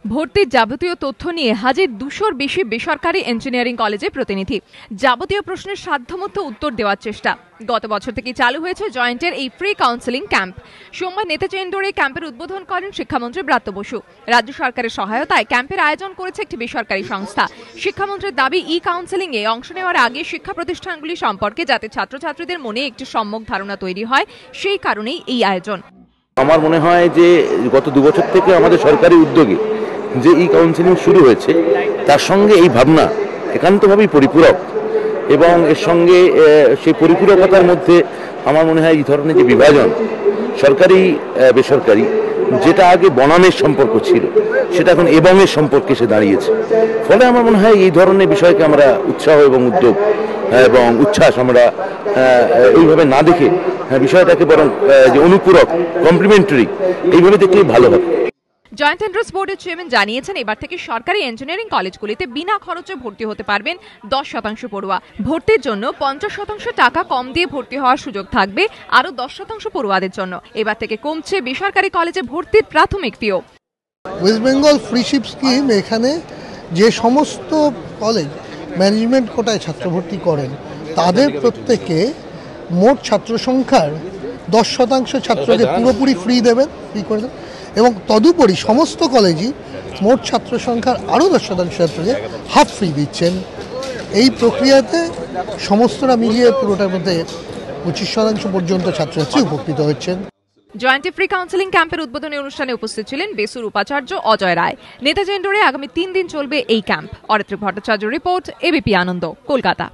ভর্তির যাবতীয় তথ্য নিয়ে হাজির 200-র বেশি বেসরকারি ইঞ্জিনিয়ারিং কলেজের প্রতিনিধি। যাবতীয় প্রশ্নের সাধ্যমতো উত্তর দেওয়ার চেষ্টা। গত বছর থেকে চালু হয়েছে জয়েন্টের এই ফ্রি কাউন্সেলিং ক্যাম্প। সোমবার নেতাজি ইনডোরে ক্যাম্পের উদ্বোধন করেন শিক্ষামন্ত্রী ব্রাত্য বসু। রাজ্য সরকারের সহায়তায় ক্যাম্পের আয়োজন করেছে একটি বেসরকারি সংস্থা। শিক্ষামন্ত্রীর দাবি, ই কাউন্সেলিং এ অংশ নেওয়ার আগে শিক্ষা প্রতিষ্ঠানগুলি সম্পর্কে যাতে ছাত্রছাত্রীদের মনে একটি সম্যক ধারণা তৈরি হয়, সেই কারণেই এই আয়োজন। আমার মনে হয় যে গত 2 বছর থেকে আমাদের সরকারি উদ্যোগে যে ই কাউন্সেলিং শুরু হয়েছে, তার সঙ্গে এই ভাবনা একান্তভাবেই পরিপূরক, এবং এর সঙ্গে সেই পরিপূরকতার মধ্যে আমার মনে হয় এই ধরনের যে বিভাজন সরকারি বেসরকারি, যেটা আগে বনামের সম্পর্ক ছিল, সেটা এখন এবংয়ের সম্পর্কে এসে দাঁড়িয়েছে। ফলে আমার মনে হয় এই ধরনের বিষয়কে আমরা উৎসাহ এবং উদ্যোগ এবং উচ্ছ্বাস আমরা এইভাবে না দেখে বিষয়টাকে বরং যে অনুপূরক, কমপ্লিমেন্টারি, এইভাবে দেখলে ভালো হবে। জয়েন্ট এন্ট্রান্স বোর্ডের চেয়ারম্যান জানিয়েছেন, এবার থেকে সরকারি ইঞ্জিনিয়ারিং কলেজগুলিতে বিনা খরচে ভর্তি হতে পারবেন 10% পড়ুয়া। ভর্তির জন্য 50% টাকা কম দিয়ে ভর্তি হওয়ার সুযোগ থাকবে আরও 10% পড়ুয়াদের জন্য। এবার থেকে কমছে বেসরকারি কলেজে ভর্তির প্রাথমিক ফিও। ওয়েস্ট বেঙ্গল ফ্রিশিপ স্কিম, এখানে যে সমস্ত কলেজ ম্যানেজমেন্ট কোটায় ছাত্র ভর্তি করেন, তাদের প্রত্যেকে মোট ছাত্র সংখ্যার 10% ছাত্রকে পুরোপুরি ফ্রি দেবেন, ফ্রি করে দেবেন, এবং তদুপরি সমস্ত কলেজই মোট ছাত্র সংখ্যার আরও 10% ছাত্রকে হাফ ফ্রি দিচ্ছেন। এই প্রক্রিয়াতে সমস্তরা মিলিয়ে পুরোটার মধ্যে 25% পর্যন্ত ছাত্রছাত্রী উপকৃত হচ্ছেন। জয়েন্ট ফ্রি কাউন্সেলিং ক্যাম্পের উদ্বোধনী অনুষ্ঠানে উপস্থিত ছিলেন বেসুর উপাচার্য অজয় রায়। নেতাজি ইনডোরে আগামী 3 দিন চলবে এই camp. Aritrik Bhattacharya report, ABP Ananda, Kolkata.